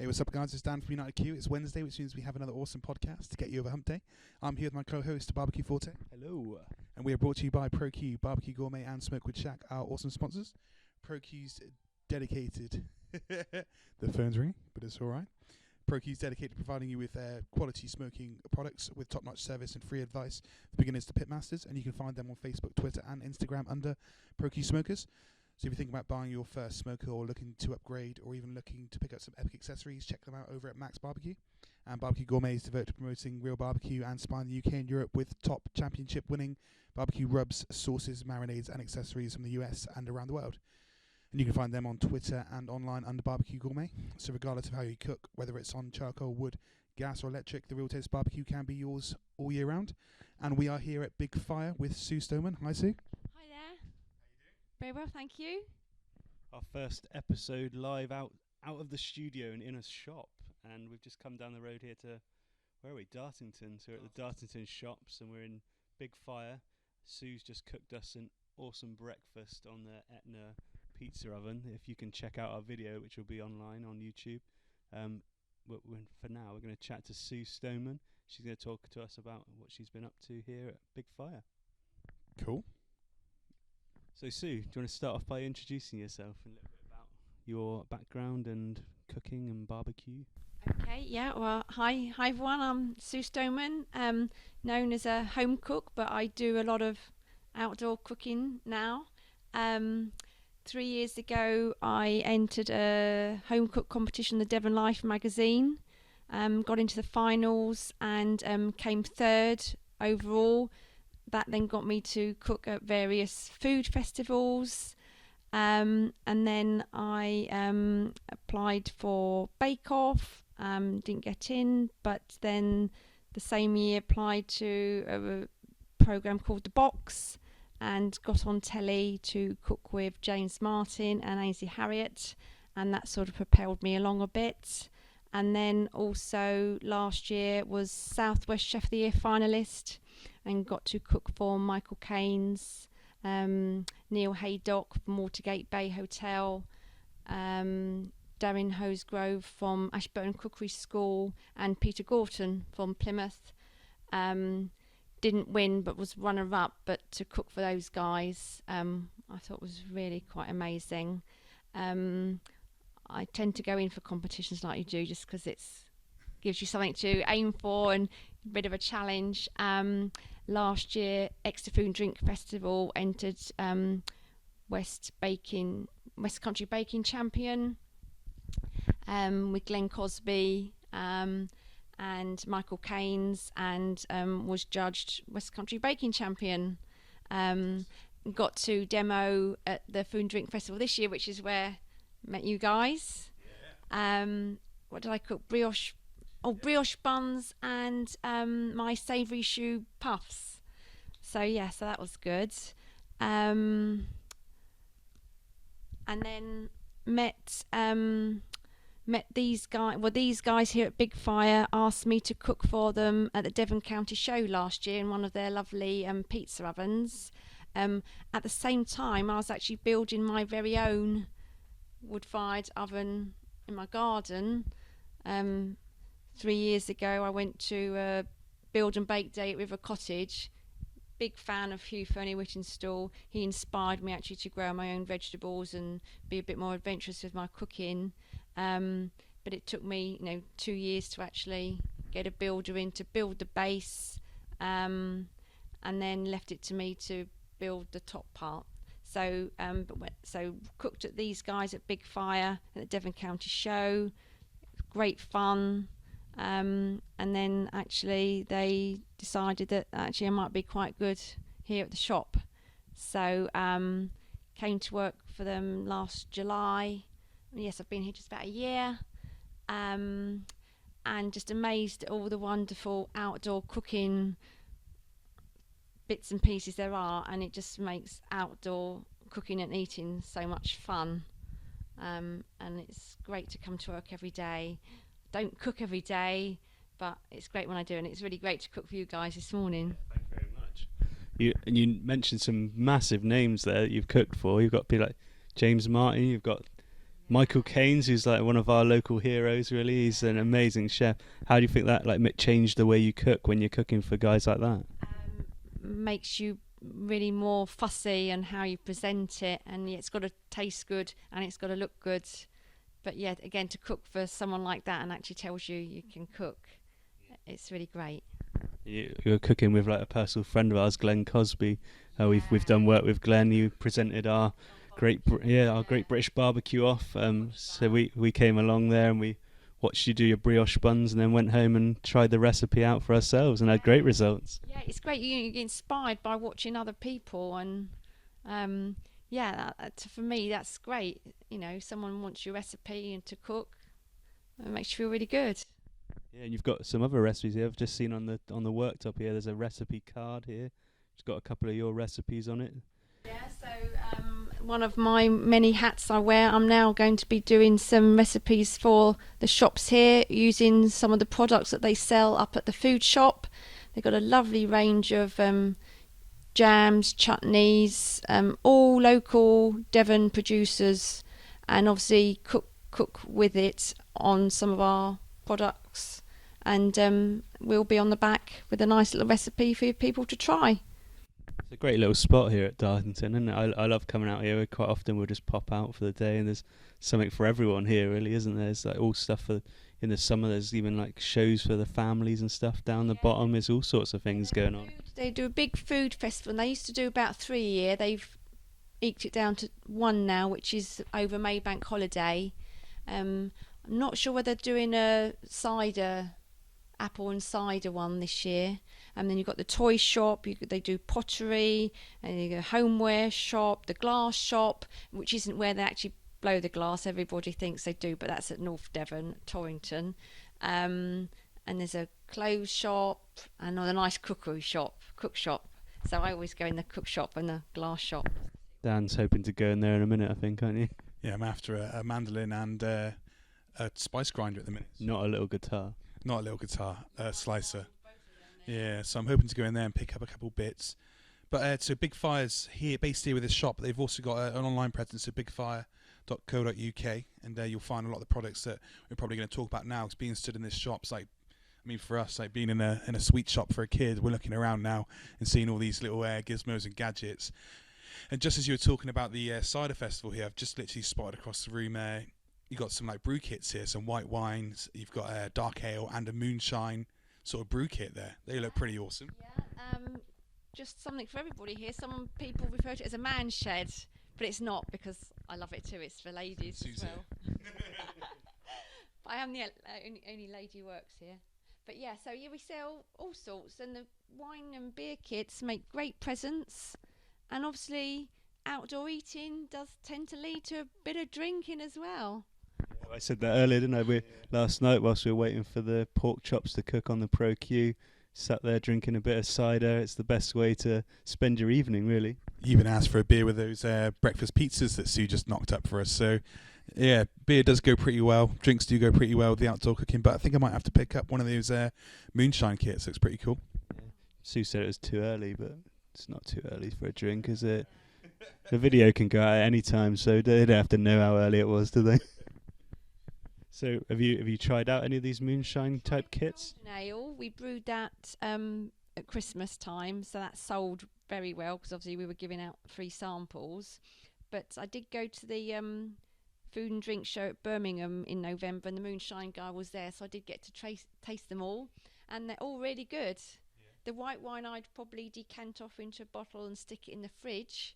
Hey, what's up, guys? It's Dan from UnitedQ. It's Wednesday, which means we have another awesome podcast to get you over hump day. I'm here with my co-host, Barbecue Forte. Hello. And we are brought to you by ProQ, BBQ Gourmet, and Smokewood Shack, our awesome sponsors. ProQ's dedicated... the phone's ringing, but it's all right. ProQ's dedicated to providing you with quality smoking products with top-notch service and free advice for beginners to pitmasters. And you can find them on Facebook, Twitter, and Instagram under ProQ Smokers. So if you think about buying your first smoker or looking to upgrade or even looking to pick up some epic accessories, check them out over at Max Barbecue. And BBQ Gourmet is devoted to promoting real barbecue and supplying the UK and Europe with top championship winning barbecue rubs, sauces, marinades and accessories from the US and around the world. And you can find them on Twitter and online under BBQ Gourmet. So regardless of how you cook, whether it's on charcoal, wood, gas or electric, the Real Taste Barbecue can be yours all year round. And we are here at Big Fire with Sue Stoneman. Hi, Sue. Hi there. How you doing? Very well, thank you. Our first episode live out of the studio and in a shop, and we've just come down the road here to, where are we? Dartington. So we're at the Dartington shops, and we're in Big Fire. Sue's just cooked us an awesome breakfast on the Etna pizza oven. If you can check out our video, which will be online on YouTube. For now, we're going to chat to Sue Stoneman. She's going to talk to us about what she's been up to here at Big Fire. Cool. So Sue, do you want to start off by introducing yourself and a little bit about your background and cooking and barbecue? Okay, yeah, well, hi everyone, I'm Sue Stoneman, known as a home cook, but I do a lot of outdoor cooking now. 3 years ago, I entered a home cook competition, the Devon Life magazine, got into the finals and came third overall. That then got me to cook at various food festivals, and then I applied for Bake Off, didn't get in, but then the same year applied to a programme called The Box and got on telly to cook with James Martin and Ainsley Harriott, and that sort of propelled me along a bit. And then also last year was Southwest Chef of the Year finalist and got to cook for Michael Caines, Neil Haydock from Watergate Bay Hotel, Darren Hosgrove from Ashburton Cookery School, and Peter Gorton from Plymouth. Didn't win but was runner-up, but to cook for those guys I thought was really quite amazing. I tend to go in for competitions like you do just because it gives you something to aim for and a bit of a challenge. Last year, Exeter Food and Drink Festival entered West Country Baking Champion with Glenn Cosby and Michael Caines, and was judged West Country Baking Champion. Got to demo at the Food and Drink Festival this year, which is where I met you guys. Yeah. What did I cook? Brioche buns and my savoury choux puffs. So that was good. And then met these guys. Well, these guys here at Big Fire asked me to cook for them at the Devon County Show last year in one of their lovely pizza ovens. At the same time, I was actually building my very own wood-fired oven in my garden. 3 years ago I went to a build and bake day at River Cottage. Big fan of Hugh Fernie-Whittinstall. He inspired me actually to grow my own vegetables and be a bit more adventurous with my cooking. But it took me 2 years to actually get a builder in to build the base, and then left it to me to build the top part. So cooked at these guys at Big Fire at the Devon County Show. Great fun. And then actually they decided that actually I might be quite good here at the shop. So came to work for them last July. Yes, I've been here just about a year. And just amazed at all the wonderful outdoor cooking bits and pieces there are, and it just makes outdoor cooking and eating so much fun. And it's great to come to work every day. Don't cook every day, but it's great when I do, and it's really great to cook for you guys this morning. Yeah, thank you very much. You mentioned some massive names there that you've cooked for. You've got people like James Martin, you've got Michael Keynes, who's like one of our local heroes, really. He's an amazing chef. How do you think that like changed the way you cook when you're cooking for guys like that? Makes you really more fussy and how you present it, and it's got to taste good and it's got to look good. But yeah, again, to cook for someone like that and actually tells you you can cook, it's really great. You're cooking with like a personal friend of ours, Glenn Cosby. We've done work with Glenn. You presented our great British barbecue off. So we came along there and we watched you do your brioche buns, and then went home and tried the recipe out for ourselves and had great results. Yeah, it's great. You get inspired by watching other people, and for me that's great. You know, someone wants your recipe and to cook, it makes you feel really good. Yeah, and you've got some other recipes here. I've just seen on the worktop here. There's a recipe card here. It's got a couple of your recipes on it. Yeah, so one of my many hats I wear, I'm now going to be doing some recipes for the shops here using some of the products that they sell up at the food shop. They've got a lovely range of jams, chutneys, all local Devon producers, and obviously cook with it on some of our products. And we'll be on the back with a nice little recipe for people to try. It's a great little spot here at Dartington, and I love coming out here. Quite often we'll just pop out for the day, and there's something for everyone here, really, isn't there? There's like all stuff for in the summer. There's even like shows for the families and stuff down the bottom. There's all sorts of things going on. They do a big food festival, and they used to do about 3 a year. They've eked it down to 1 now, which is over Maybank holiday. I'm not sure whether they're doing a apple and cider one this year. And then you've got the toy shop, they do pottery, and you go homeware shop, the glass shop, which isn't where they actually blow the glass. Everybody thinks they do, but that's at North Devon, Torrington. And there's a clothes shop and a nice cook shop. So I always go in the cook shop and the glass shop. Dan's hoping to go in there in a minute, I think, aren't you? Yeah, I'm after a mandolin and a spice grinder at the minute. Not a little guitar. Not a little guitar, a slicer. Yeah, so I'm hoping to go in there and pick up a couple bits. But so Big Fire's here, based here with this shop. They've also got an online presence at bigfire.co.uk, and you'll find a lot of the products that we're probably going to talk about now. It's being stood in this shop. It's like, I mean, for us, like being in a sweet shop for a kid, we're looking around now and seeing all these little gizmos and gadgets. And just as you were talking about the cider festival here, I've just literally spotted across the room. You've got some like brew kits here, some white wines. You've got a dark ale and a moonshine sort of brew kit there. They look pretty awesome. Yeah, just something for everybody here. Some people refer to it as a man shed, but it's not, because I love it too. It's for ladies Susie. as well. I am the only lady who works here. But yeah, so we sell all sorts, and the wine and beer kits make great presents, and obviously outdoor eating does tend to lead to a bit of drinking as well. I said that earlier, didn't I? Last night, whilst we were waiting for the pork chops to cook on the Pro Q, sat there drinking a bit of cider. It's the best way to spend your evening, really. You even asked for a beer with those breakfast pizzas that Sue just knocked up for us. So, yeah, beer does go pretty well. Drinks do go pretty well with the outdoor cooking. But I think I might have to pick up one of those moonshine kits. Looks pretty cool. Yeah. Sue said it was too early, but it's not too early for a drink, is it? The video can go out at any time, so they don't have to know how early it was, do they? So have you tried out any of these moonshine type kits? Ale, we brewed that at Christmas time, so that sold very well, because obviously we were giving out free samples. But I did go to the food and drink show at Birmingham in November, and the moonshine guy was there, so I did get to taste them all, and they're all really good. Yeah. The white wine I'd probably decant off into a bottle and stick it in the fridge,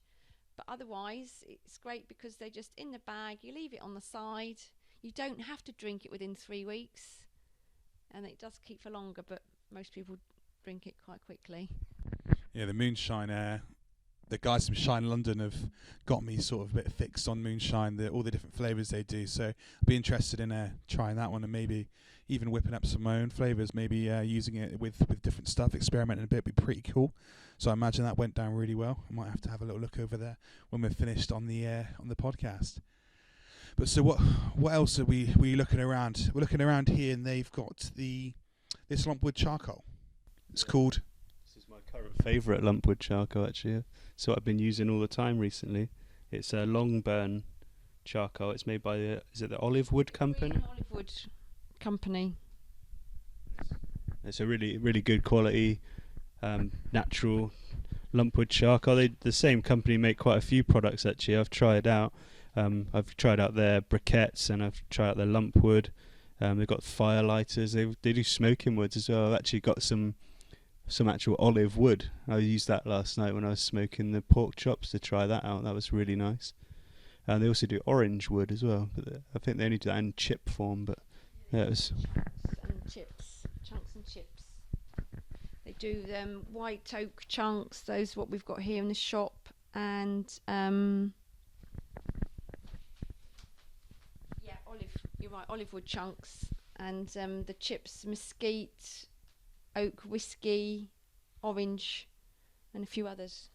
but otherwise it's great because they're just in the bag. You leave it on the side. You don't have to drink it within 3 weeks, and it does keep for longer, but most people drink it quite quickly. Yeah, the moonshine, the guys from Shine London have got me sort of a bit fixed on moonshine, all the different flavours they do. So I'll be interested in trying that one, and maybe even whipping up some of my own flavours, maybe using it with different stuff, experimenting a bit, would be pretty cool. So I imagine that went down really well. I might have to have a little look over there when we're finished on the podcast. But so what else are we looking around? We're looking around here, and they've got this lumpwood charcoal. It's called... This is my current favourite lumpwood charcoal, actually. It's what I've been using all the time recently. It's a long burn charcoal. It's made by is it the Olive Wood Company? Green Olive Wood Company. It's a really, really good quality, natural lumpwood charcoal. The same company make quite a few products actually. I've tried out their briquettes and I've tried out their lumpwood. They've got fire lighters. They do smoking woods as well. I've actually got some actual olive wood. I used that last night when I was smoking the pork chops to try that out. That was really nice. And they also do orange wood as well, but I think they only do that in chip form. But yeah, it was Chunks and chips. They do white oak chunks. Those what we've got here in the shop, and olive wood chunks, and the chips, mesquite, oak whiskey, orange, and a few others.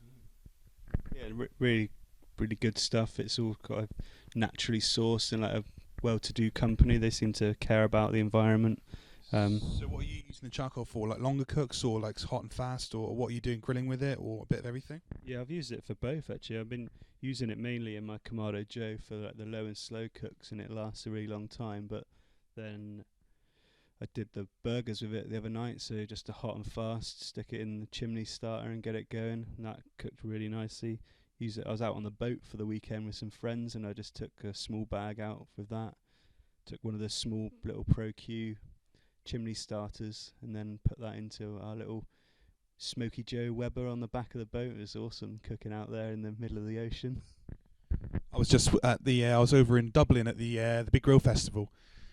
Yeah, really, really good stuff. It's all kind of naturally sourced and like a well-to-do company. They seem to care about the environment. So what are you using the charcoal for? Like longer cooks, or like hot and fast, or what are you doing, grilling with it, or a bit of everything? Yeah, I've used it for both actually. I've been using it mainly in my Kamado Joe for like the low and slow cooks, and it lasts a really long time. But then I did the burgers with it the other night, so just a hot and fast, stick it in the chimney starter and get it going, and that cooked really nicely. I was out on the boat for the weekend with some friends, and I just took a small bag out with that. Took one of the small little Pro Q chimney starters and then put that into our little Smoky Joe Weber on the back of the boat. It was awesome cooking out there in the middle of the ocean. I was just at I was over in Dublin at the Big Grill Festival,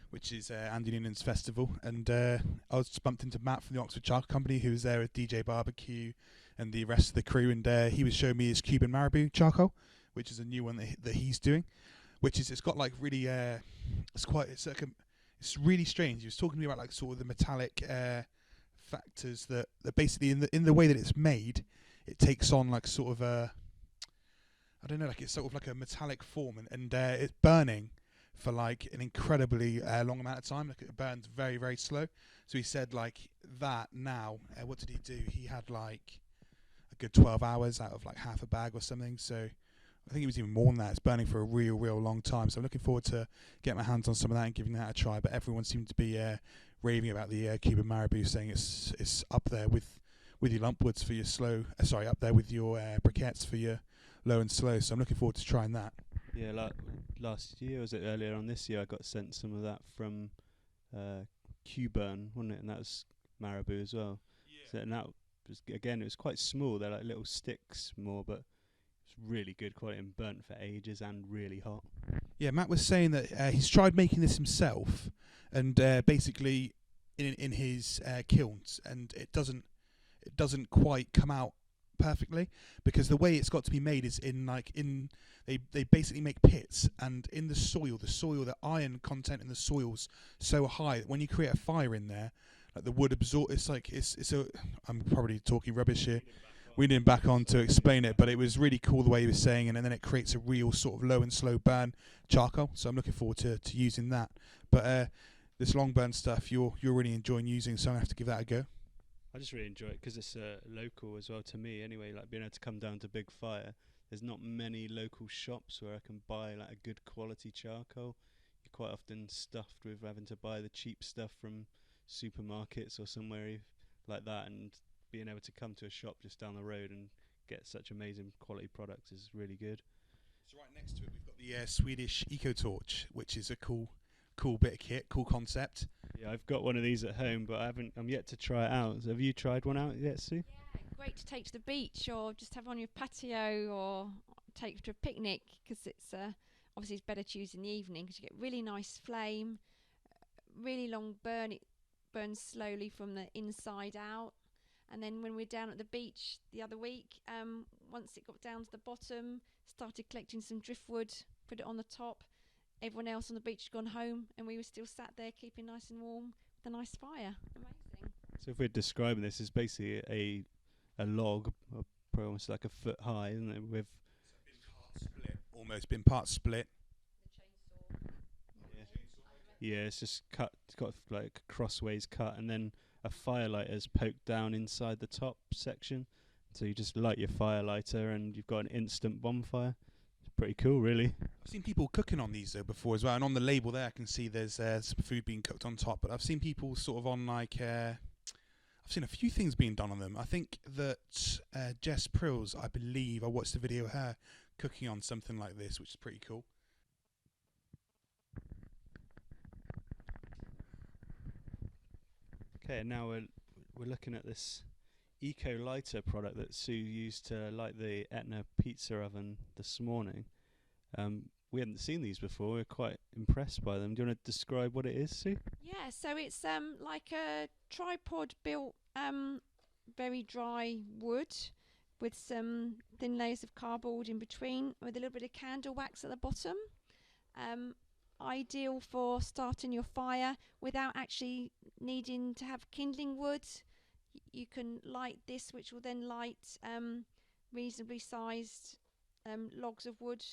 which is Andy Noonan's festival, and I was just bumped into Matt from the Oxford Charcoal Company, who was there with DJ Barbecue and the rest of the crew, and he was showing me his Cuban Marabou charcoal, which is a new one that he's doing, which is it's got like really it's really strange. He was talking to me about like sort of the metallic factors that basically in the way that it's made, it takes on like sort of I don't know, like it's sort of like a metallic form, and it's burning for like an incredibly long amount of time. Like it burns very, very slow. So he said like that now. What did he do? He had like a good 12 hours out of like half a bag or something. So I think it was even more than that. It's burning for a real, real long time. So I'm looking forward to getting my hands on some of that and giving that a try. But everyone seemed to be raving about the Cuban Marabou, saying it's up there with your lumpwoods for your slow. Up there with your briquettes for your low and slow. So I'm looking forward to trying that. Yeah, like last year, was it earlier on this year, I got sent some of that from Q-Burn, wasn't it? And that was Marabou as well. Yeah. So, and that was, again, it was quite small. They're like little sticks more, but it's really good quality and burnt for ages and really hot. Yeah, Matt was saying that he's tried making this himself, and basically in his kilns, and it doesn't quite come out perfectly, because the way it's got to be made is they basically make pits, and in the soil, the iron content in the soil's so high that when you create a fire in there, like the wood absorb. I'm probably talking rubbish here. We need him back on to explain it, but it was really cool the way he was saying, and then it creates a real sort of low and slow burn charcoal. So I'm looking forward to using that. But this long burn stuff, you're really enjoying using, so I have to give that a go. I just really enjoy it because it's local as well to me anyway, like being able to come down to Big Fire. There's not many local shops where I can buy like a good quality charcoal. You're quite often stuffed with having to buy the cheap stuff from supermarkets or somewhere like that, and being able to come to a shop just down the road and get such amazing quality products is really good. So right next to it we've got the Swedish Eco Torch, which is a cool bit of kit, cool concept. Yeah, I've got one of these at home, but I'm yet to try it out. So have you tried one out yet, Sue? Yeah, great to take to the beach or just have on your patio or take to a picnic, because it's obviously it's better to use in the evening because you get really nice flame, really long burn. It burns slowly from the inside out. And then when we were down at the beach the other week, once it got down to the bottom, started collecting some driftwood, put it on the top. Everyone else on the beach had gone home, and we were still sat there keeping nice and warm with a nice fire. Amazing. So if we're describing this, as basically a log, probably almost like a foot high, isn't it? With been part split. The chainsaw. Yeah, it's just cut. It's got like crossways cut, and then a firelighter's poked down inside the top section. So you just light your firelighter, and you've got an instant bonfire. It's pretty cool, really. I've seen people cooking on these though before as well, and on the label there I can see there's some food being cooked on top. But I've seen people sort of on like I've seen a few things being done on them. I think that Jess Prills, I believe, I watched the video of her cooking on something like this, which is pretty cool. Okay, now we're looking at this Eco Lighter product that Sue used to light the Etna pizza oven this morning. We hadn't seen these before. We're quite impressed by them. Do you want to describe what it is, Sue? Yeah, so it's like a tripod built very dry wood with some thin layers of cardboard in between with a little bit of candle wax at the bottom. Ideal for starting your fire without actually needing to have kindling wood. You can light this, which will then light reasonably sized logs of wood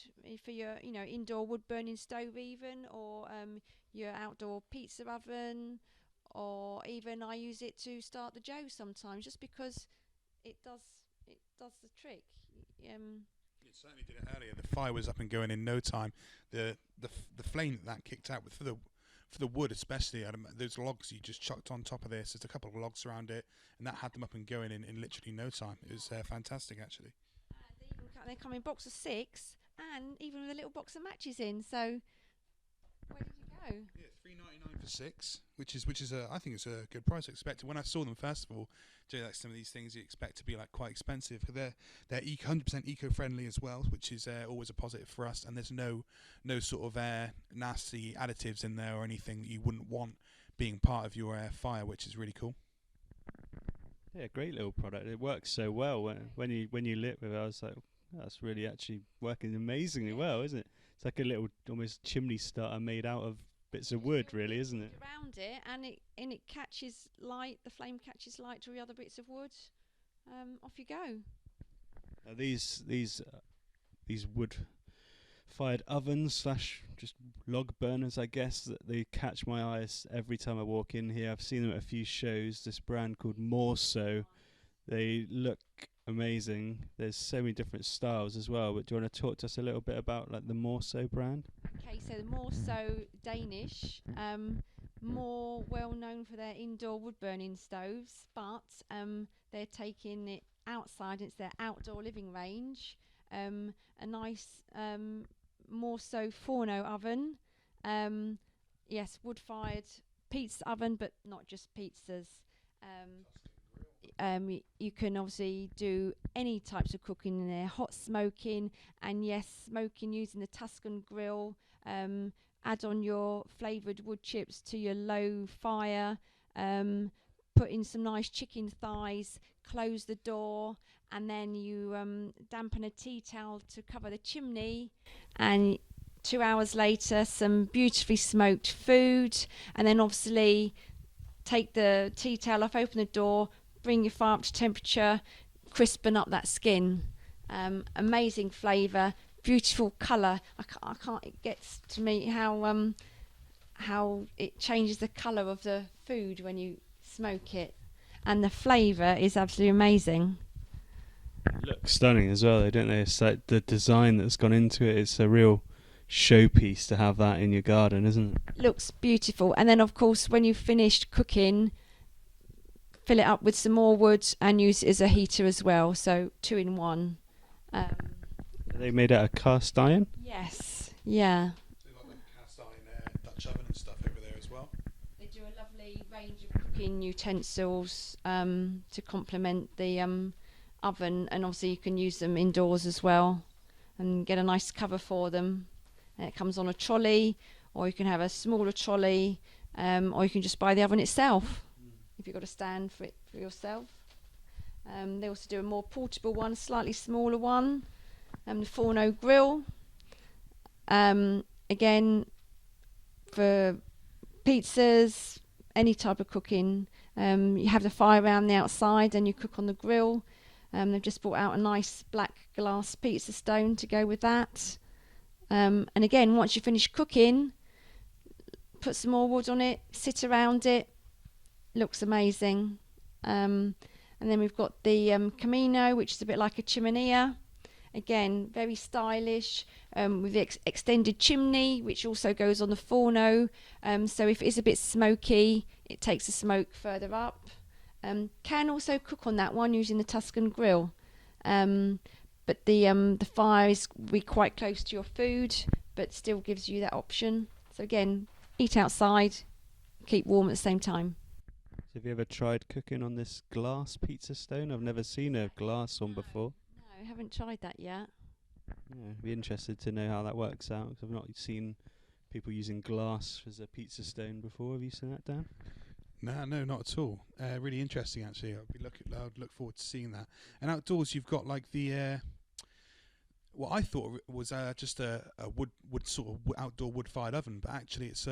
for your indoor wood burning stove even, or your outdoor pizza oven, or even I use it to start the Joe sometimes, just because it does the trick. It certainly did it earlier. The fire was up and going in no time. The flame that kicked out for the wood, especially, those logs you just chucked on top of this. There's a couple of logs around it, and that had them up and going in literally no time. It was fantastic, actually. They come in box of 6, and even with a little box of matches in. So where did you go? Yeah, $3.99 for 6, which is I think it's a good price. I expected when I saw them first of all. Like some of these things you expect to be like quite expensive. They're 100% eco-friendly as well, which is always a positive for us. And there's no sort of nasty additives in there or anything that you wouldn't want being part of your fire, which is really cool. Yeah, great little product. It works so well. When you lit with it, I was like, that's really actually working amazingly well, isn't it? It's like a little almost chimney starter made out of bits of wood, really, isn't it? Around it, and it catches light. The flame catches light to the other bits of wood. Off you go. These wood-fired ovens / just log burners, I guess, that they catch my eyes every time I walk in here. I've seen them at a few shows. This brand called More So. They look amazing. There's so many different styles as well. But do you want to talk to us a little bit about like the More So brand? Okay, so the More So Danish, more well known for their indoor wood burning stoves, but they're taking it outside. It's their outdoor living range. A nice More So Forno oven. Yes, wood-fired pizza oven, but not just pizzas. You can obviously do any types of cooking in there, hot smoking, and yes, smoking using the Tuscan grill. Add on your flavoured wood chips to your low fire. Put in some nice chicken thighs, close the door, and then you dampen a tea towel to cover the chimney, and 2 hours later some beautifully smoked food, and then obviously take the tea towel off, open the door, bring your fire up to temperature, crispen up that skin. Amazing flavour, beautiful colour. I can't. It gets to me how it changes the colour of the food when you smoke it, and the flavour is absolutely amazing. It looks stunning as well, don't they? It's like the design that's gone into it. It's a real showpiece to have that in your garden, isn't it? Looks beautiful. And then of course when you've finished cooking, fill it up with some more wood and use it as a heater as well, so 2 in 1. Are they made out of cast iron? Yes, yeah. So you've got the cast iron Dutch oven and stuff over there as well. They do a lovely range of cooking utensils to complement the oven, and obviously you can use them indoors as well and get a nice cover for them. And it comes on a trolley, or you can have a smaller trolley, or you can just buy the oven itself if you've got a stand for it for yourself. They also do a more portable one, slightly smaller one, the Forno grill. Again, for pizzas, any type of cooking. You have the fire around the outside and you cook on the grill. They've just brought out a nice black glass pizza stone to go with that. And again, once you finish cooking, put some more wood on it, sit around it. Looks amazing. And then we've got the Camino, which is a bit like a chimenea. again, very stylish, with the extended chimney, which also goes on the forno. So if it is a bit smoky, it takes the smoke further up. Can also cook on that one using the Tuscan grill. But the fire is be quite close to your food, but still gives you that option. So again, eat outside, keep warm at the same time. So have you ever tried cooking on this glass pizza stone? I've never seen a glass one before. No, I haven't tried that yet. Yeah, I'd be interested to know how that works out, 'cause I've not seen people using glass as a pizza stone before. Have you seen that, Dan? No, not at all. Really interesting, actually. I'd look forward to seeing that. And outdoors, you've got like the what I thought was just a wood sort of outdoor wood-fired oven, but actually it's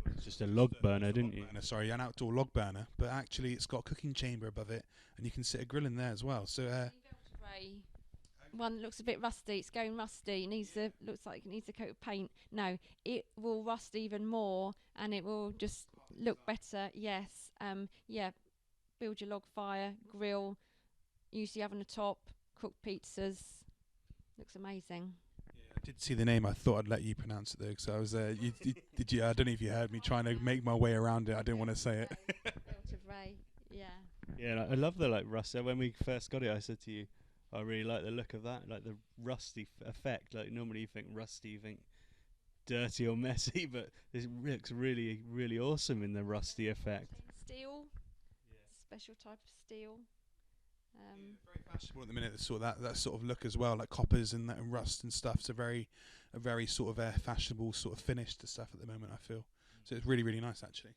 It's just a log burner, didn't you? Sorry, an outdoor log burner, but actually it's got a cooking chamber above it, and you can sit a grill in there as well. So one that looks a bit rusty. It's going rusty. Looks like it needs a coat of paint. No, it will rust even more, and it will just look better. Yes. Build your log fire, grill, use the oven on the top, cook pizzas. Looks amazing. I did see the name. I thought I'd let you pronounce it though, because I was did you? I don't know if you heard me trying to make my way around it. I didn't want to say it. Built of Ray. Yeah. Yeah, I love the rust. When we first got it, I said to you, I really like the look of that, like the rusty effect. Like normally you think rusty, you think dirty or messy, but this looks really, really awesome in the rusty effect. Steel. Special type of steel. Very fashionable at the minute. That sort of look as well, like coppers and rust and stuff. It's a very sort of fashionable sort of finish to stuff at the moment, I feel. So it's really, really nice actually.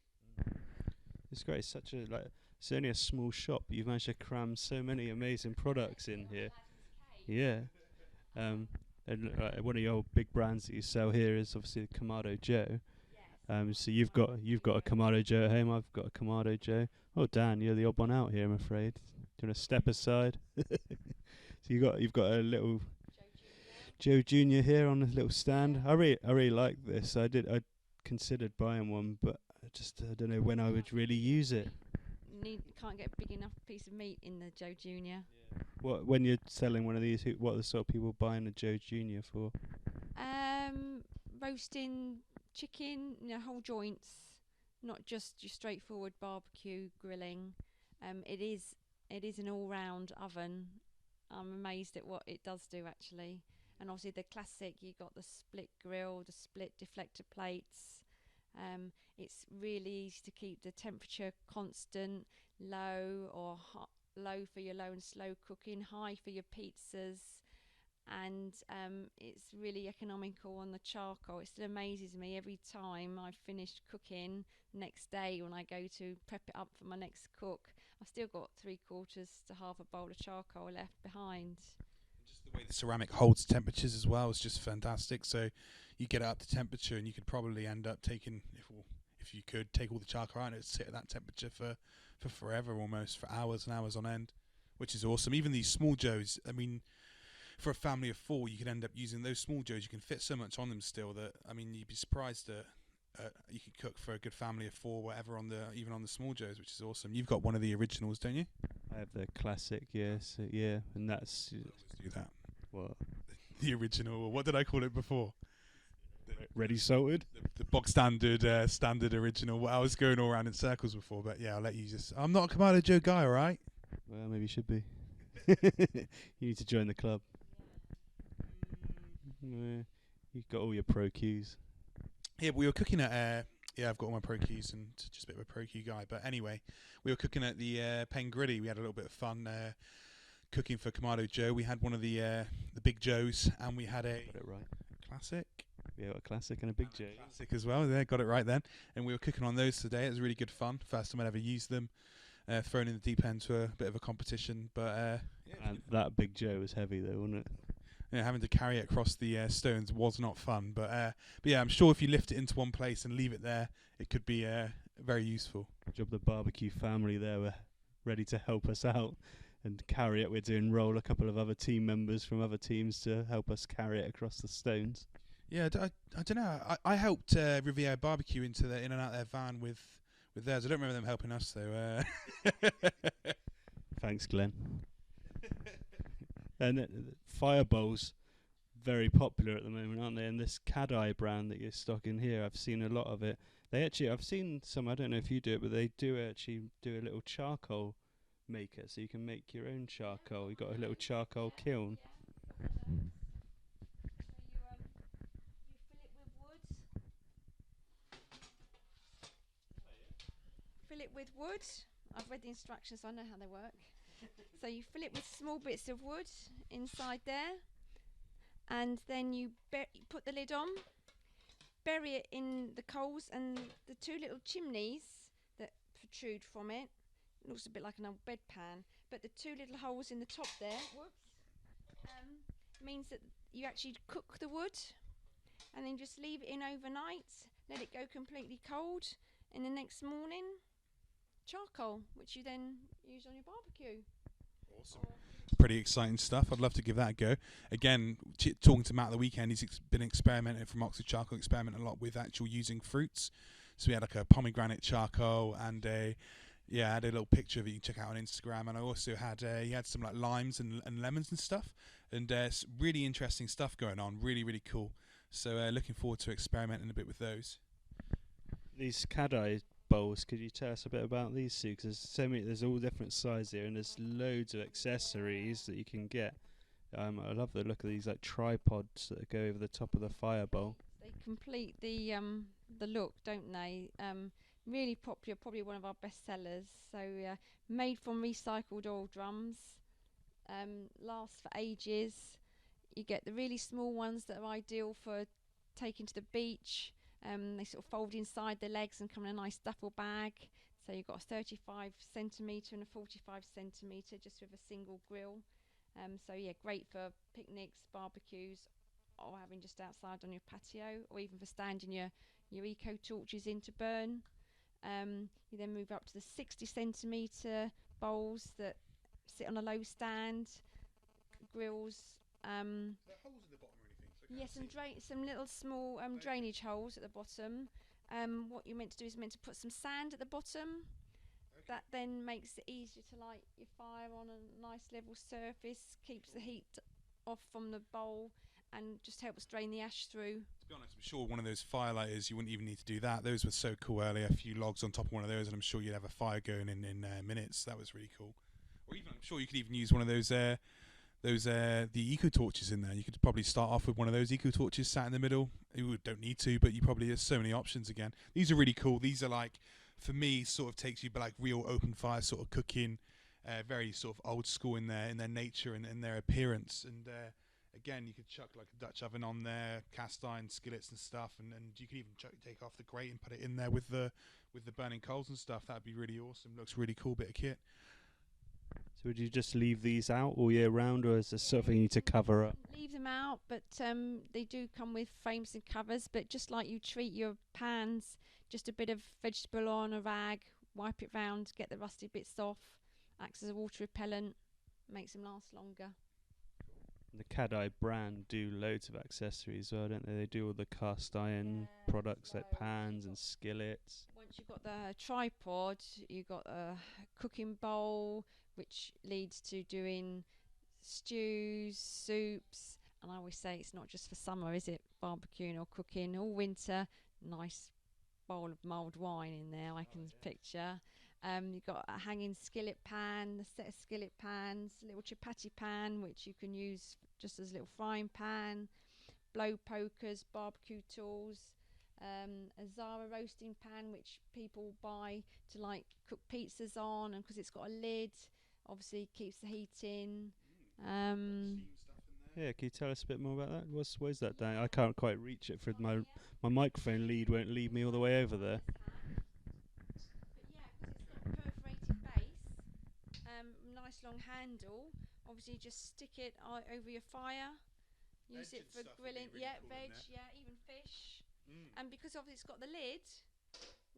It's great. It's such a it's only a small shop, but you've managed to cram so many amazing products in here. Yeah. And one of your big brands that you sell here is obviously the Kamado Joe. So you've got a Kamado Joe at home. I've got a Kamado Joe. Oh, Dan, you're the odd one out here, I'm afraid. Do you want to step aside? So you've got a little Joe Junior here on a little stand. I really like this. I considered buying one, but I don't know when I would really use it. Can't get a big enough piece of meat in the Joe Junior. Yeah. When you're selling one of these, what are the sort of people buying a Joe Junior for? Roasting chicken, whole joints, not just your straightforward barbecue grilling. It is an all-round oven. I'm amazed at what it does do actually. And obviously the classic, you got the split grill, the split deflector plates. It's really easy to keep the temperature constant, low for your low and slow cooking, high for your pizzas, and it's really economical on the charcoal. It still amazes me every time I've finished cooking. Next day when I go to prep it up for my next cook, I've still got 3/4 to half a bowl of charcoal left behind. Just the way the ceramic holds temperatures as well is just fantastic. So you get it up to temperature, and you could probably end up taking, if you could, take all the charcoal out and it'd sit at that temperature for forever, almost for hours and hours on end, which is awesome. Even these small Joes, I mean, for a family of 4, you could end up using those small Joes. You can fit so much on them still that, I mean, you'd be surprised that you could cook for a good family of 4, whatever, even on the small Joes, which is awesome. You've got one of the originals, don't you? I have the classic, yes, and that's Do that. what The original, or what did I call it before? ready salted. The bog standard original. I was going all around in circles before, but yeah, I'll let you just. I'm not a Kamado Joe guy, all right? Well, maybe you should be. You need to join the club. You've got all your pro cues. Yeah, we were cooking at. I've got all my pro cues and just a bit of a pro cue guy. But anyway, we were cooking at the Pengrilly. We had a little bit of fun cooking for Kamado Joe. We had one of the Big Joes, and we had a Got it right. classic. We got a classic and a Big Joe. Classic as well. Yeah, got it right then. And we were cooking on those today. It was really good fun. First time I'd ever used them. Thrown in the deep end to a bit of a competition, but And that Big Joe was heavy though, wasn't it? having to carry it across the stones was not fun. But yeah, I'm sure if you lift it into one place and leave it there, it could be very useful. Job the barbecue family there were ready to help us out and carry it. We're doing roll a couple of other team members from other teams to help us carry it across the stones. Yeah, I don't know. I helped Riviera Barbecue in and out their van with theirs. I don't remember them helping us though. Thanks, Glenn. And fire bowls, very popular at the moment, aren't they? And this Cadai brand that you're stocking here, I've seen a lot of it. I've seen some, I don't know if you do it, but they do actually do a little charcoal maker, so you can make your own charcoal. You've got a little charcoal kiln. Fill it with wood. I've read the instructions, so I know how they work. So you fill it with small bits of wood inside there, and then you put the lid on, bury it in the coals, and the two little chimneys that protrude from it, looks a bit like an old bedpan, but the two little holes in the top there, means that you actually cook the wood, and then just leave it in overnight, let it go completely cold, and the next morning, charcoal, which you then use on your barbecue. Awesome. Pretty exciting stuff. I'd love to give that a go. Again, talking to Matt at the weekend, he's been experimenting from Oxford Charcoal, experimenting a lot with actual using fruits. So we had like a pomegranate charcoal and I had a little picture of it you can check out on Instagram. And I also had he had some like limes and lemons and stuff, and really interesting stuff going on. Really, really cool. So looking forward to experimenting a bit with those. These Cadai bowls, could you tell us a bit about these, Sue? Because there's all different sizes here, and there's loads of accessories that you can get. I love the look of these like tripods that go over the top of the fire bowl. They complete the look, don't they? Really popular, probably one of our best sellers. So made from recycled oil drums, lasts for ages. You get the really small ones that are ideal for taking to the beach. They sort of fold inside the legs and come in a nice duffel bag. So you've got a 35 centimetre and a 45 centimetre just with a single grill. So yeah, great for picnics, barbecues, or having just outside on your patio, or even for standing your eco torches in to burn. You then move up to the 60 centimetre bowls that sit on a low stand, grills. Holes in the bottom or anything? Yes, some little small drainage holes at the bottom. What you're meant to do is meant to put some sand at the bottom. Okay. That then makes it easier to light your fire on a nice level surface, keeps the heat off from the bowl, and just helps drain the ash through. To be honest, I'm sure one of those firelighters, you wouldn't even need to do that. Those were so cool earlier. A few logs on top of one of those, and I'm sure you'd have a fire going in minutes. That was really cool. Or even, I'm sure you could even use one of those the eco torches in there. You could probably start off with one of those eco torches sat in the middle. You don't need to, but you probably, there's so many options again. These are really cool. These are like, for me, sort of takes you like real open fire sort of cooking, very sort of old school in their nature and in their appearance. And again, you could chuck like a Dutch oven on there, cast iron skillets and stuff, and you can even take off the grate and put it in there with the burning coals and stuff. That'd be really awesome. Looks really cool bit of kit. So would you just leave these out all year round, or is there something you need to cover up? Leave them out, but they do come with frames and covers. But just like you treat your pans, just a bit of vegetable on a rag, wipe it round, get the rusty bits off, acts as a water repellent, makes them last longer. The Cadai brand do loads of accessories, well, don't they? They do all the cast iron products like pans and skillets. Once you've got the tripod, you've got a cooking bowl, which leads to doing stews, soups, and I always say it's not just for summer, is it? Barbecuing or cooking all winter. Nice bowl of mulled wine in there, I can picture. You've got a hanging skillet pan, a set of skillet pans, a little chapati pan, which you can use just as a little frying pan, blow pokers, barbecue tools, a Zara roasting pan, which people buy to like cook pizzas on, and because it's got a lid, obviously keeps the heat in. Yeah, can you tell us a bit more about that? Where's that down? I can't quite reach it for my microphone lead won't lead me all the way over there. But yeah, because it's got a perforated base, nice long handle. Obviously, just stick it over your fire. Use it for grilling. Really cool, veg. Yeah, even fish. And because obviously it's got the lid,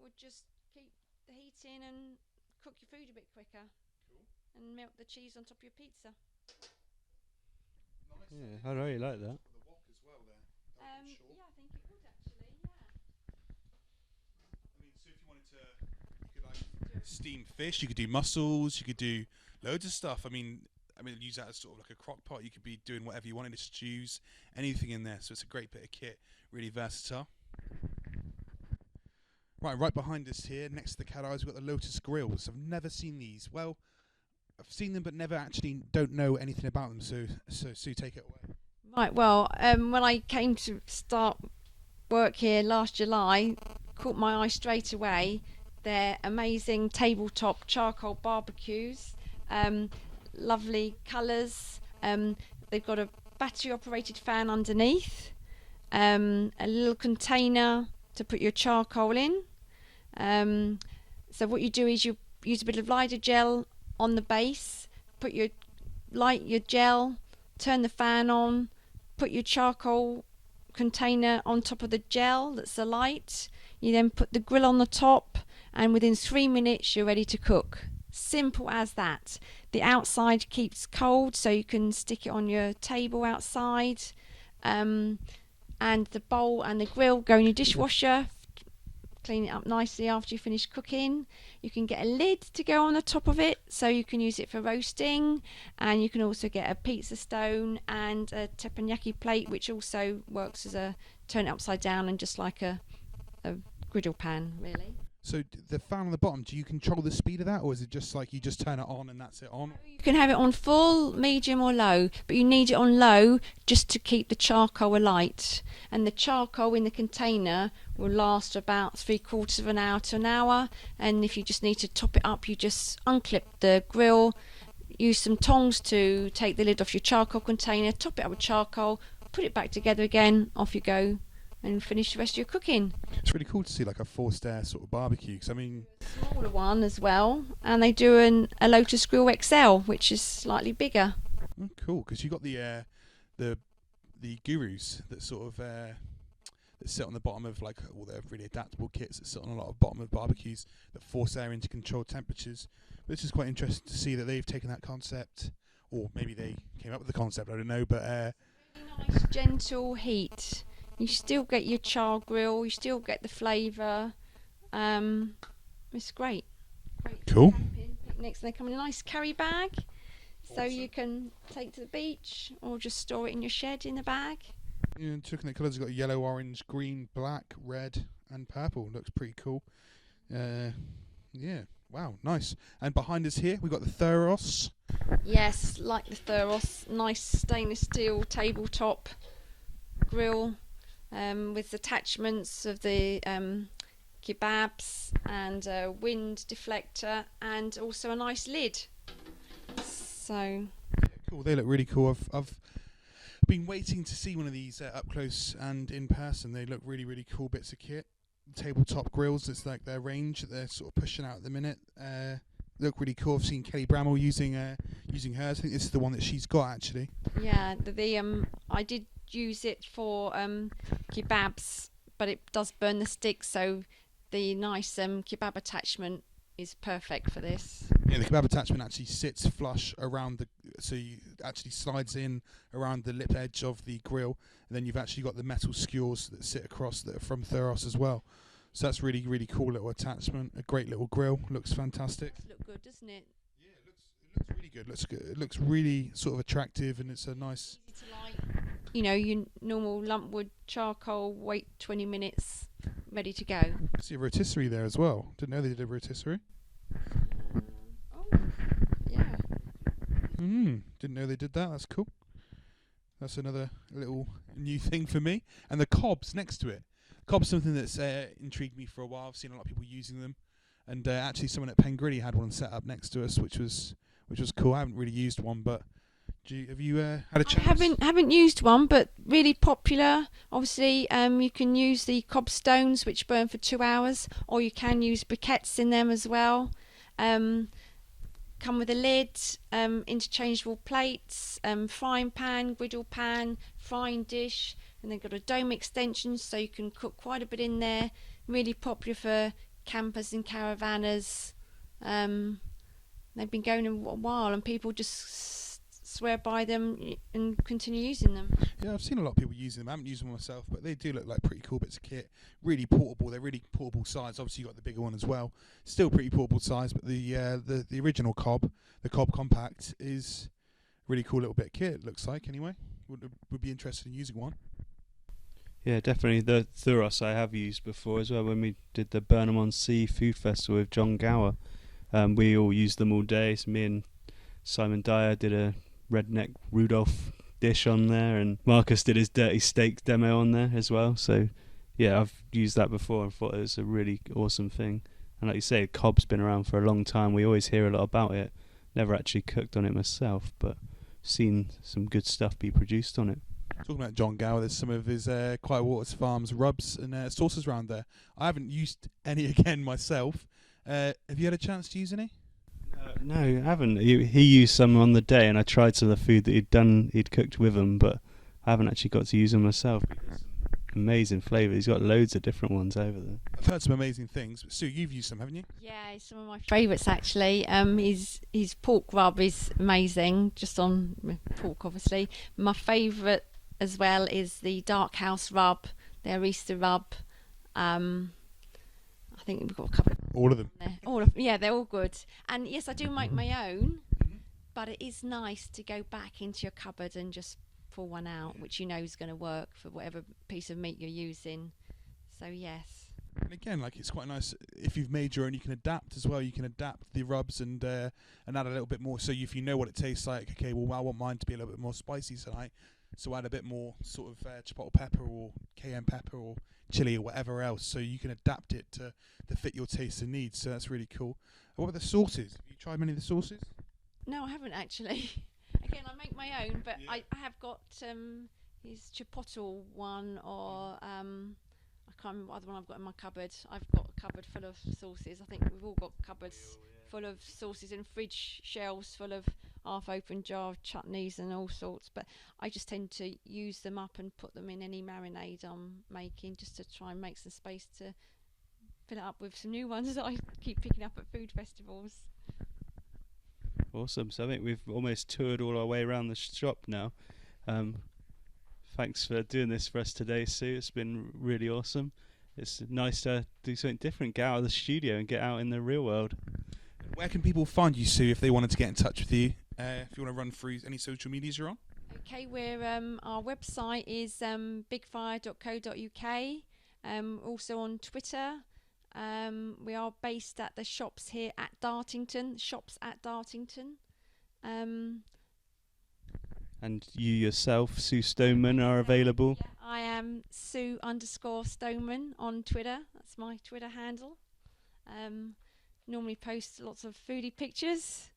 would just keep the heat in and cook your food a bit quicker. Cool. And melt the cheese on top of your pizza. Nice. Yeah, I really like that. The wok as well there. Yeah, I think it would actually. Yeah. I mean, so if you wanted to, you could like steam fish. You could do mussels. You could do loads of stuff. I mean, I mean, use that as sort of like a crock pot. You could be doing whatever you wanted, stews, anything in there. So it's a great bit of kit, really versatile. Right behind us here, next to the cat eyes, we've got the Lotus grills. I've never seen these. Well, I've seen them, but never actually don't know anything about them. So Sue, take it away. Right, well, when I came to start work here last July, caught my eye straight away. They're amazing tabletop charcoal barbecues, lovely colours. They've got a battery-operated fan underneath, a little container to put your charcoal in. So what you do is you use a bit of lighter gel on the base, light your gel, turn the fan on, put your charcoal container on top of the gel that's alight. You then put the grill on the top, and within 3 minutes you're ready to cook. Simple as that. The outside keeps cold, so you can stick it on your table outside, and the bowl and the grill go in your dishwasher. Clean it up nicely after you finish cooking. You can get a lid to go on the top of it, so you can use it for roasting, and you can also get a pizza stone and a teppanyaki plate, which also works as a turn it upside down and just like a griddle pan, really. So the fan on the bottom, do you control the speed of that, or is it just like you just turn it on and that's it on? You can have it on full, medium or low, but you need it on low just to keep the charcoal alight. And the charcoal in the container will last about 3/4 of an hour to an hour. And if you just need to top it up, you just unclip the grill, use some tongs to take the lid off your charcoal container, top it up with charcoal, put it back together again, off you go, and finish the rest of your cooking. It's really cool to see like a forced air sort of barbecue, because I mean, Smaller one as well, and they do a Lotus Grill XL, which is slightly bigger. oh, cool, because you got the gurus that sort of that sit on the bottom of like all their really adaptable kits that sit on a lot of bottom of barbecues that force air into controlled temperatures. But it's just quite interesting to see that they've taken that concept, or maybe they came up with the concept, I don't know, but Nice gentle heat. You still get your char grill, you still get the flavour. It's great. Cool. Camping, picnics, and they come in a nice carry bag, so you can take to the beach or just store it in your shed in the bag. Yeah, looking at colours, you've got yellow, orange, green, black, red, and purple. Looks pretty cool. Yeah, wow, nice. And behind us here, we've got the Thuros. Yes, like the Thuros, nice stainless steel tabletop grill with attachments of the kebabs and a wind deflector and also a nice lid. So Yeah, cool. They look really cool. I've been waiting to see one of these up close and in person. They look really, really cool bits of kit. Tabletop grills, it's like their range that they're sort of pushing out at the minute. Look really cool. I've seen Kelly Bramall using hers. I think this is the one that she's got actually. yeah, I did use it for kebabs, but it does burn the stick, so the nice kebab attachment is perfect for this. Yeah, the kebab attachment actually sits flush around so you actually slides in around the lip edge of the grill, and then you've actually got the metal skewers that sit across that are from Thuros as well. So that's really, really cool little attachment. A great little grill. Looks fantastic. It looks good, doesn't it? Yeah, it looks really good. Looks good. It looks really sort of attractive, and it's a nice. Easy to light. You know, your normal lumpwood charcoal, wait 20 minutes, ready to go. I see a rotisserie there as well. Didn't know they did a rotisserie. Oh, yeah. Didn't know they did that. That's cool. That's another little new thing for me. And the cobs next to it. Cob's something that's intrigued me for a while. I've seen a lot of people using them, and actually someone at Pengritty had one set up next to us, which was cool. I haven't really used one, but have you had a chance? I haven't used one, but really popular. Obviously, you can use the cob stones, which burn for 2 hours, or you can use briquettes in them as well. Come with a lid, interchangeable plates, frying pan, griddle pan, frying dish, and they've got a dome extension, so you can cook quite a bit in there. Really popular for campers and caravanners. They've been going a while, and people just swear by them and continue using them. Yeah, I've seen a lot of people using them. I haven't used them myself, but they do look like pretty cool bits of kit. Really portable. They're really portable size. Obviously, you got the bigger one as well. Still pretty portable size, but the original cob, the Cob Compact, is Really cool little bit of kit, looks like, anyway. Would be interested in using one. Yeah, definitely. The Thuros I have used before as well when we did the Burnham-on-Sea Food Festival with John Gower. We all used them all day. So me and Simon Dyer did a redneck Rudolph dish on there, and Marcus did his dirty steak demo on there as well. So yeah, I've used that before and thought it was a really awesome thing. And like you say, cob's been around for a long time. We always hear a lot about it. Never actually cooked on it myself, but seen some good stuff be produced on it. Talking about John Gower, there's some of his Quiet Waters Farms rubs and sauces around there. I haven't used any again myself. Have you had a chance to use any? No, I haven't. He used some on the day, and I tried some of the food that he'd cooked with them, but I haven't actually got to use them myself. Amazing flavour. He's got loads of different ones over there. I've heard some amazing things. Sue, you've used some, haven't you? Yeah, some of my favourites actually. His pork rub is amazing, just on pork obviously. My favourite as well is the Dark House rub, their Easter rub. I think we've got a couple of All of them. yeah, they're all good. And yes, I do make my own, but it is nice to go back into your cupboard and just pull one out, which you know is going to work for whatever piece of meat you're using. So yes. And again, like, it's quite nice if you've made your own. You can adapt as well. You can adapt the rubs and add a little bit more. So if you know what it tastes like, okay, well, I want mine to be a little bit more spicy tonight, so add a bit more sort of chipotle pepper or cayenne pepper or chili or whatever else. So you can adapt it to fit your taste and needs. So that's really cool. What about the sauces? Have you tried many of the sauces? No, I haven't actually. Again, I make my own, but yeah. I have got his chipotle one, or I can't remember what other one I've got in my cupboard. I've got a cupboard full of sauces. I think we've all got cupboards full of sauces and fridge shelves full of half-open jar of chutneys and all sorts. But I just tend to use them up and put them in any marinade I'm making, just to try and make some space to fill it up with some new ones that I keep picking up at food festivals. Awesome. So I think we've almost toured all our way around the shop now. Thanks for doing this for us today, Sue. It's been really awesome. It's nice to do something different, get out of the studio and get out in the real world. Where can people find you, Sue, if they wanted to get in touch with you? If you want to run through any social medias you're on? Okay, our website is bigfire.co.uk. Also on Twitter. We are based at the shops here at Dartington. And you yourself, Sue Stoneman, are available? Yeah, I am Sue_Stoneman on Twitter. That's my Twitter handle. Normally post lots of foodie pictures.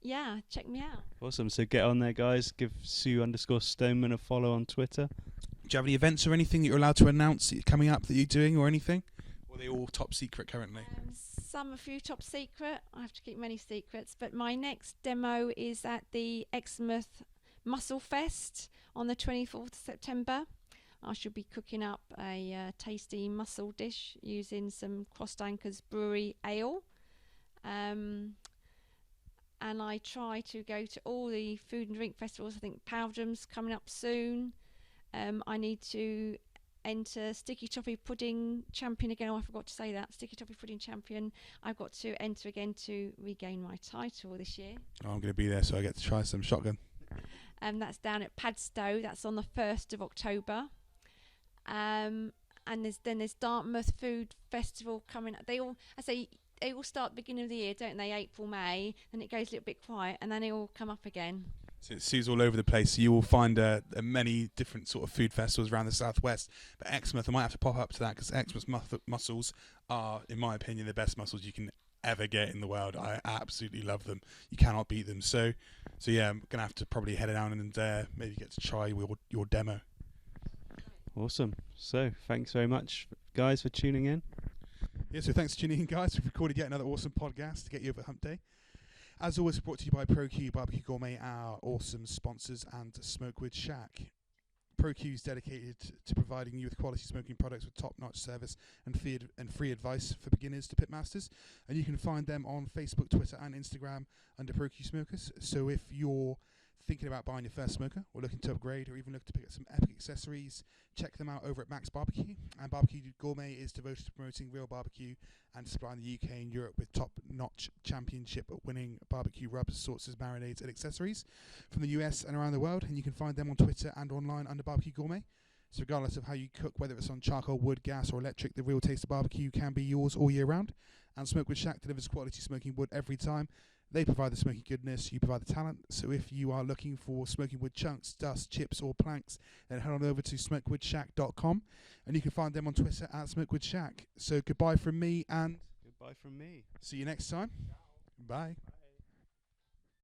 Yeah, check me out. Awesome. So get on there, guys. Give Sue_Stoneman a follow on Twitter. Do you have any events or anything that you're allowed to announce coming up that you're doing or anything? Or are they all top secret currently? A few top secret. I have to keep many secrets. But my next demo is at the Exmouth Mussel Fest on the 24th of September. I should be cooking up a tasty mussel dish using some Crossed Anchors Brewery ale. And I try to go to all the food and drink festivals. I think Powdram's coming up soon. I need to enter Sticky Toffee Pudding Champion again. Oh, I forgot to say that. Sticky Toffee Pudding Champion. I've got to enter again to regain my title this year. Oh, I'm going to be there, so I get to try some shotgun. That's down at Padstow. That's on the 1st of October. And there's Dartmouth Food Festival coming up. They all start beginning of the year, don't they? April, May, and it goes a little bit quiet, and then they all come up again. So Sue's all over the place. So you will find many different sort of food festivals around the southwest. But Exmouth, I might have to pop up to that, because Exmouth mussels are, in my opinion, the best mussels you can ever get in the world. I absolutely love them. You cannot beat them. So yeah, I'm gonna have to probably head down and maybe get to try your demo. Awesome. So thanks very much, guys, for tuning in. Yeah, so thanks for tuning in, guys. We've recorded yet another awesome podcast to get you over Hump Day. As always, brought to you by UnitedQ BBQ Gourmet, our awesome sponsors, and Smokewood Shack. UnitedQ is dedicated to providing you with quality smoking products with top-notch service and free advice for beginners to pitmasters. And you can find them on Facebook, Twitter, and Instagram under UnitedQ Smokers. So if you're thinking about buying your first smoker or looking to upgrade or even looking to pick up some epic accessories, check them out over at Max Barbecue. And Barbecue Gourmet is devoted to promoting real barbecue and supplying the UK and Europe with top-notch championship-winning barbecue rubs, sauces, marinades and accessories from the US and around the world. And you can find them on Twitter and online under Barbecue Gourmet. So regardless of how you cook, whether it's on charcoal, wood, gas or electric, the real taste of barbecue can be yours all year round. And Smokewood Shack delivers quality smoking wood every time. They provide the smoky goodness, you provide the talent. So if you are looking for smoking wood chunks, dust, chips or planks, then head on over to smokewoodshack.com and you can find them on Twitter at Smokewood Shack. So goodbye from me and Goodbye from me. see you next time. Bye.